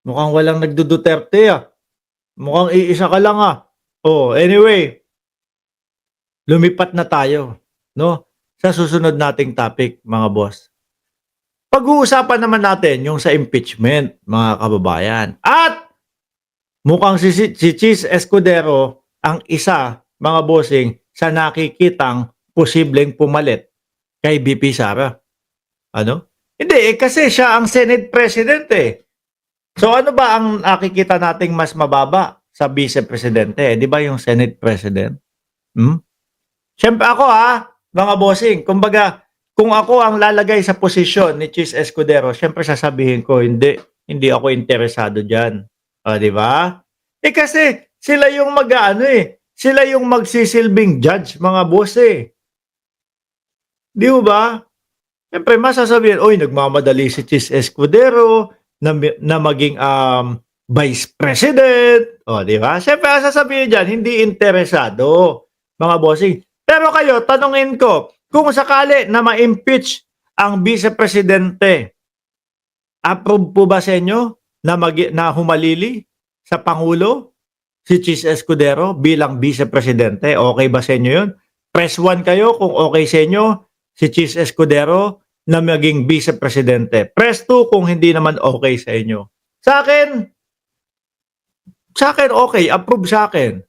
Mukhang walang nagdu-Duterte, Mukhang iisa ka lang, Oh, anyway, lumipat na tayo, 'no, sa susunod nating topic, mga boss. Pag-uusapan naman natin yung sa impeachment, mga kababayan. At mukhang si Chis Escudero ang isa, mga bossing, sa nakikitang posibleng pumalit kay VP Sara. Ano? Hindi, kasi siya ang Senate President, So ano ba ang nakikita nating mas mababa sa Vice Presidente? 'Di ba yung Senate President? Hmm? Siyempre ako, mga bossing, kumbaga, kung ako ang lalagay sa posisyon ni Chis Escudero, siyempre sasabihin ko, hindi ako interesado diyan. O, 'di ba? Kasi sila yung sila yung magsisilbing judge, mga boss, 'Di ba? Siyempre masasabihin, "Uy, nagmamadali si Chis Escudero na maging Vice President." O, 'di ba? Siyempre ang sasabihin diyan, hindi interesado, mga bossing. Pero kayo, tanungin ko, kung sakali na ma-impeach ang Vice Presidente, approve po ba sa inyo na humalili sa Pangulo si Chis Escudero bilang Vice Presidente? Okay ba sa inyo 'yun? Press 1 kayo kung okay sa inyo si Chis Escudero na maging Vice Presidente. Press 2 kung hindi naman okay sa inyo. Sa akin okay, approve sa akin.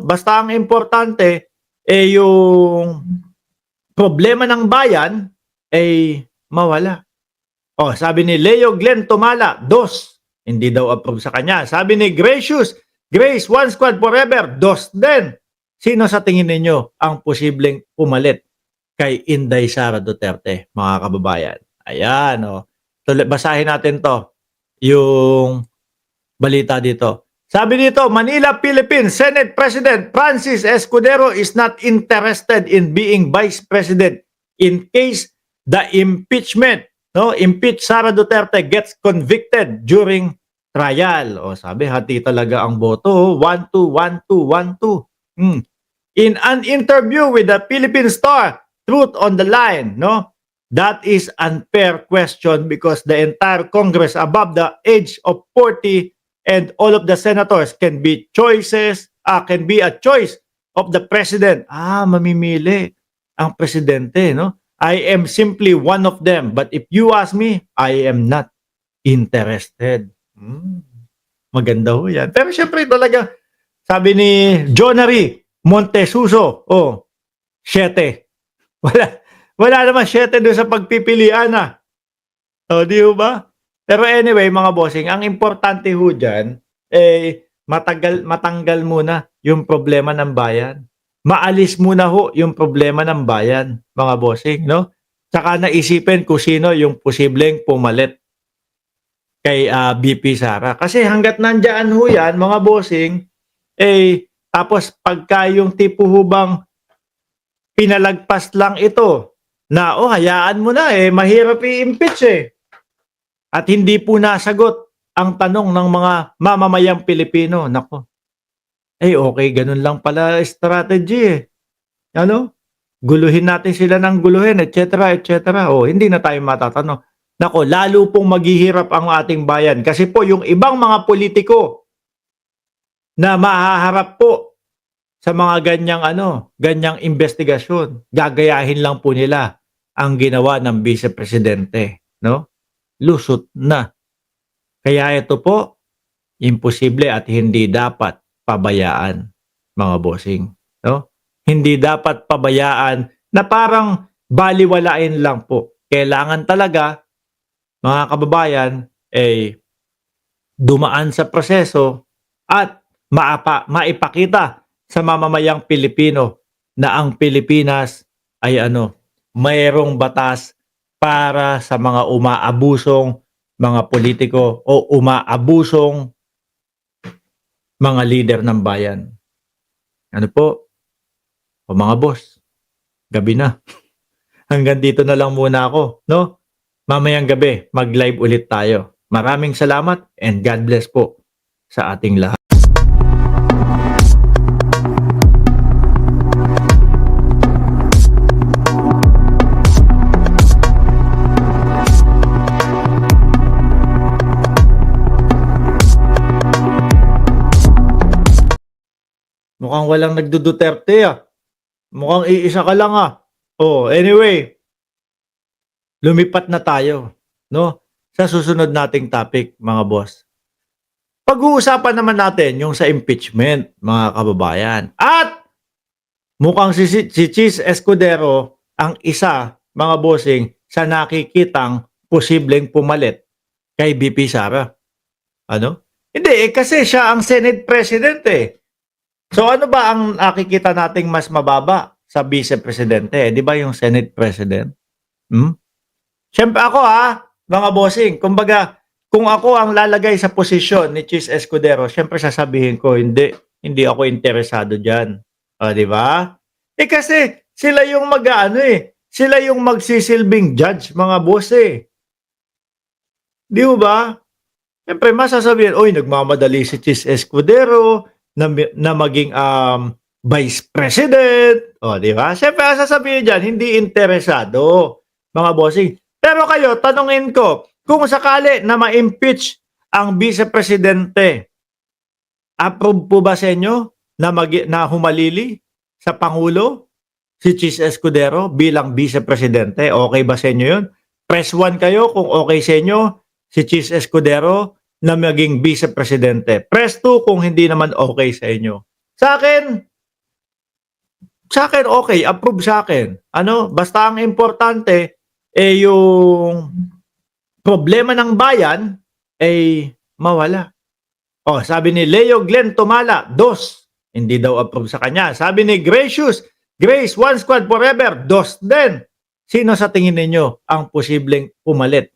Basta ang importante yung problema ng bayan ay mawala. Sabi ni Leo Glenn Tumala, 2. Hindi daw approve sa kanya. Sabi ni Grace, One Squad Forever, 2 din. Sino sa tingin ninyo ang posibleng pumalit kay Inday Sara Duterte, mga kababayan? Ayan, basahin natin to, yung balita dito. Sabi dito, Manila, Philippines, Senate President Francis Escudero is not interested in being Vice President in case the impeach Sara Duterte gets convicted during trial. Sabi, hati talaga ang boto. 1-2, 1-2, 1-2. In an interview with the Philippine Star, Truth on the Line, that is unfair question because the entire Congress above the age of 40 and all of the senators can be a choice of the president. Mamimili ang presidente, I am simply one of them, but if you ask me, I am not interested. Maganda ho yan. Pero syempre talaga, sabi ni Jonary Montesuso, 7. Wala naman 7 doon sa pagpipilian, di ba? Pero anyway, mga bossing, ang importante ho dyan, matanggal muna yung problema ng bayan. Maalis muna ho yung problema ng bayan, mga bossing, Tsaka naisipin kung sino yung posibleng pumalit kay VP Sara. Kasi hanggat nandyan ho yan, mga bossing, tapos pagka yung tipo ho bang pinalagpas lang ito, na hayaan mo na, mahirap i-impeach, At hindi po nasagot ang tanong ng mga mamamayang Pilipino. Nako. Okay, ganun lang pala strategy, Guluhin natin sila ng guluhin, etc., etc. Hindi na tayo matatanong. Nako, lalo pong maghihirap ang ating bayan. Kasi po, yung ibang mga politiko na mahaharap po sa mga ganyang investigasyon, gagayahin lang po nila ang ginawa ng Vice Presidente, Lusot na. Kaya ito po, imposible at hindi dapat pabayaan, mga bossing. Hindi dapat pabayaan na parang baliwalain lang po. Kailangan talaga, mga kababayan, dumaan sa proseso at maipakita sa mamamayang Pilipino na ang Pilipinas ay mayroong batas para sa mga umaabusong mga politiko o umaabusong mga leader ng bayan. Mga boss, gabi na. Hanggang dito na lang muna ako, Mamayang gabi, mag-live ulit tayo. Maraming salamat and God bless po sa ating lahat. Mukhang walang nagdu-Duterte, Mukhang iisa ka lang, Oh, anyway, lumipat na tayo, 'no, sa susunod nating topic, mga boss. Pag-uusapan naman natin yung sa impeachment, mga kababayan. At mukhang si Chis Escudero ang isa, mga bossing, sa nakikitang posibleng pumalit kay VP Sara. Ano? Hindi, kasi siya ang Senate President, So ano ba ang nakikita nating mas mababa sa Vice Presidente? 'Di ba yung Senate President? Hmm? Siyempre ako, mga bossing, kumbaga, kung ako ang lalagay sa posisyon ni Chis Escudero, siyempre sasabihin ko, hindi ako interesado diyan. O, 'di ba? Kasi sila yung sila yung magsisilbing judge, mga boss, 'Di ba? Siyempre masasabihin, "Uy, nagmamadali si Chis Escudero na maging, Vice President." O, 'di ba? Siyempre ang sasabihin diyan, hindi interesado, mga bossing. Pero kayo, tanungin ko, kung sakali na ma-impeach ang Vice Presidente, approve po ba sa inyo na humalili sa Pangulo si Chis Escudero bilang Vice Presidente? Okay ba sa inyo 'yun? Press 1 kayo kung okay sa inyo si Chis Escudero na maging Vice Presidente. Press 2 kung hindi naman okay sa inyo. Sa akin okay, approve sa akin. Basta ang importante yung problema ng bayan ay mawala. Sabi ni Leo Glenn Tumala, 2, hindi daw approve sa kanya. Sabi ni Grace, One Squad Forever, 2 din. Sino sa tingin ninyo ang posibleng pumalit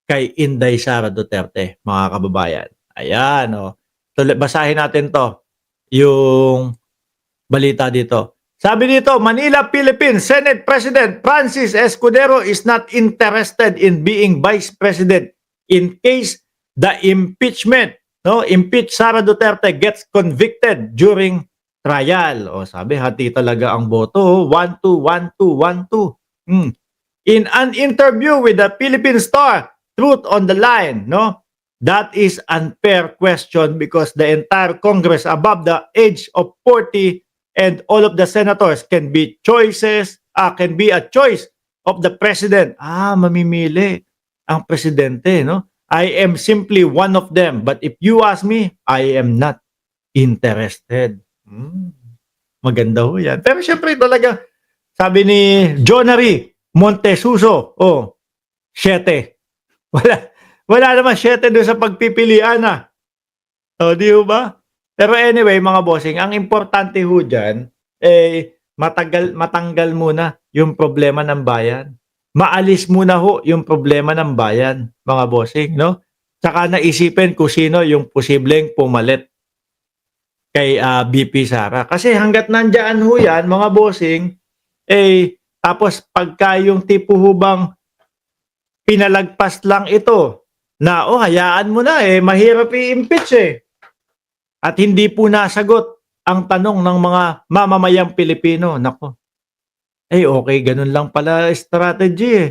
kay Inday Sara Duterte, mga kababayan? Ayan, basahin natin to, yung balita dito. Sabi dito, Manila, Philippines, Senate President Francis Escudero is not interested in being Vice President in case the impeach Sara Duterte gets convicted during trial. Sabi, hati talaga ang boto. 1-2, 1-2, 1-2. In an interview with the Philippine Star, Truth on the Line, that is unfair question because the entire Congress above the age of 40 and all of the senators can be a choice of the president. Mamimili ang presidente, I am simply one of them, but if you ask me, I am not interested. Maganda ho yan. Pero syempre talaga, sabi ni Jonary Montesuso, 7. Wala naman 7 doon sa pagpipilian, di ba? Pero anyway, mga bossing, ang importante ho dyan, matanggal muna yung problema ng bayan. Maalis muna ho yung problema ng bayan, mga bossing, Tsaka naisipin kung sino yung posibleng pumalit kay VP Sara. Kasi hanggat nandyan ho yan, mga bossing, tapos pagka yung tipo hubang pinalagpas lang ito, na hayaan mo na, mahirap i-impeach, At hindi po nasagot ang tanong ng mga mamamayang Pilipino. Nako. Okay, ganun lang pala strategy,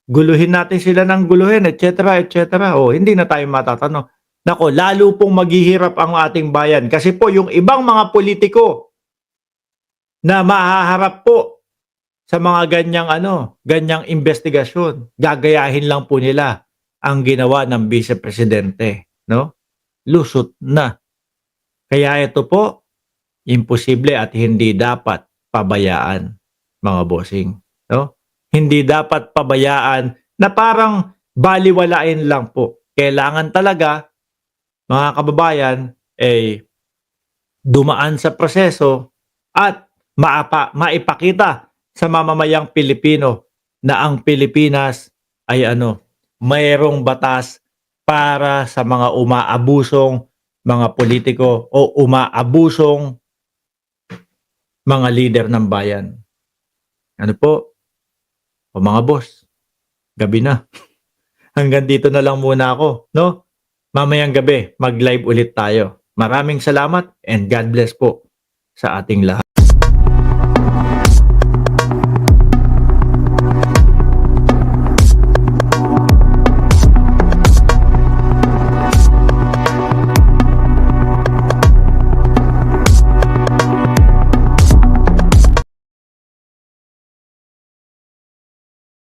Guluhin natin sila ng guluhin, etc., etc. Hindi na tayo matatanong. Nako, lalo pong maghihirap ang ating bayan. Kasi po, yung ibang mga politiko na mahaharap po sa mga ganyang investigasyon, gagayahin lang po nila ang ginawa ng Vice Presidente, Lusot na. Kaya ito po, imposible at hindi dapat pabayaan, mga bossing, Hindi dapat pabayaan na parang baliwalain lang po. Kailangan talaga, mga kababayan, dumaan sa proseso at maipakita sa mamamayang Pilipino na ang Pilipinas ay mayroong batas para sa mga umaabusong mga politiko o umaabusong mga leader ng bayan. Ano po? Mga boss, gabi na. Hanggang dito na lang muna ako, Mamayang gabi, mag-live ulit tayo. Maraming salamat and God bless po sa ating lahat.